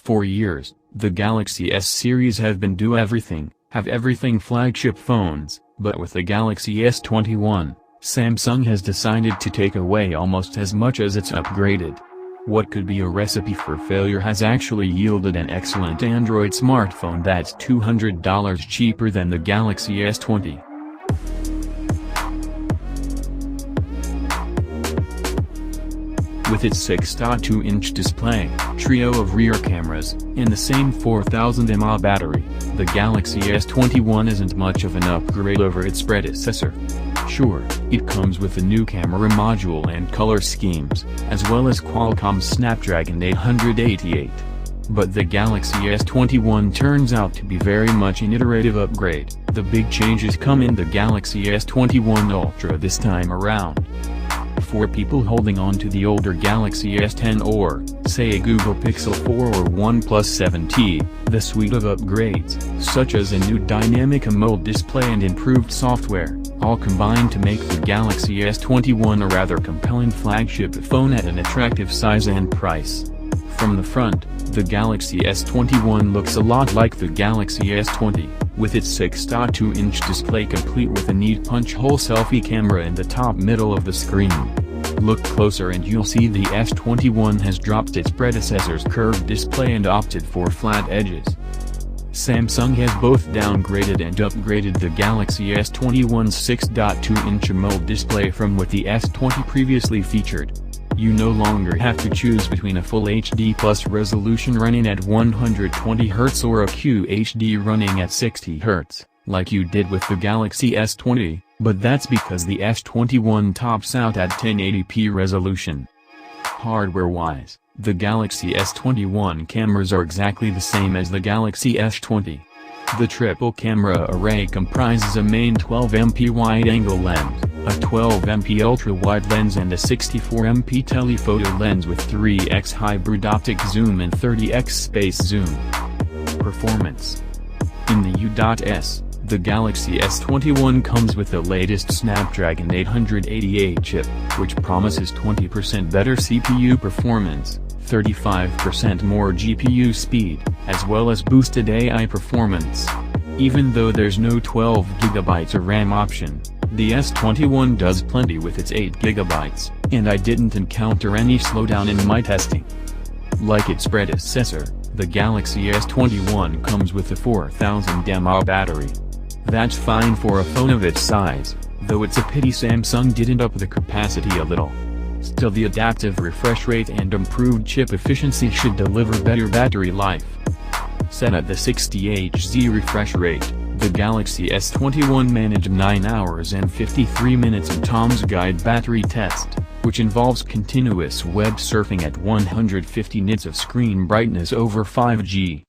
For years, the Galaxy S series have been do everything, have everything flagship phones, but with the Galaxy S21, Samsung has decided to take away almost as much as it's upgraded. What could be a recipe for failure has actually yielded an excellent Android smartphone that's $200 cheaper than the Galaxy S20. With its 6.2-inch display, trio of rear cameras, and the same 4000 mAh battery, the Galaxy S21 isn't much of an upgrade over its predecessor. Sure, it comes with a new camera module and color schemes, as well as Qualcomm's Snapdragon 888. But the Galaxy S21 turns out to be very much an iterative upgrade. The big changes come in the Galaxy S21 Ultra this time around. For people holding on to the older Galaxy S10 or, say, a Google Pixel 4 or OnePlus 7T, the suite of upgrades, such as a new Dynamic AMOLED display and improved software, all combine to make the Galaxy S21 a rather compelling flagship phone at an attractive size and price. From the front, the Galaxy S21 looks a lot like the Galaxy S20, with its 6.2-inch display complete with a neat punch-hole selfie camera in the top middle of the screen. Look closer and you'll see the S21 has dropped its predecessor's curved display and opted for flat edges. Samsung has both downgraded and upgraded the Galaxy S21's 6.2-inch AMOLED display from what the S20 previously featured. You no longer have to choose between a Full HD Plus resolution running at 120Hz or a QHD running at 60Hz, like you did with the Galaxy S20, but that's because the S21 tops out at 1080p resolution. Hardware-wise, the Galaxy S21 cameras are exactly the same as the Galaxy S20. The triple camera array comprises a main 12MP wide-angle lens, a 12MP ultra-wide lens and a 64MP telephoto lens with 3x hybrid optic zoom and 30x space zoom. Performance. In the U.S, the Galaxy S21 comes with the latest Snapdragon 888 chip, which promises 20% better CPU performance, 35% more GPU speed, as well as boosted AI performance. Even though there's no 12GB of RAM option, the S21 does plenty with its 8GB, and I didn't encounter any slowdown in my testing. Like its predecessor, the Galaxy S21 comes with a 4000 mAh battery. That's fine for a phone of its size, though it's a pity Samsung didn't up the capacity a little. Still, the adaptive refresh rate and improved chip efficiency should deliver better battery life. Set at the 60Hz refresh rate, the Galaxy S21 managed 9 hours and 53 minutes in Tom's Guide battery test, which involves continuous web surfing at 150 nits of screen brightness over 5G.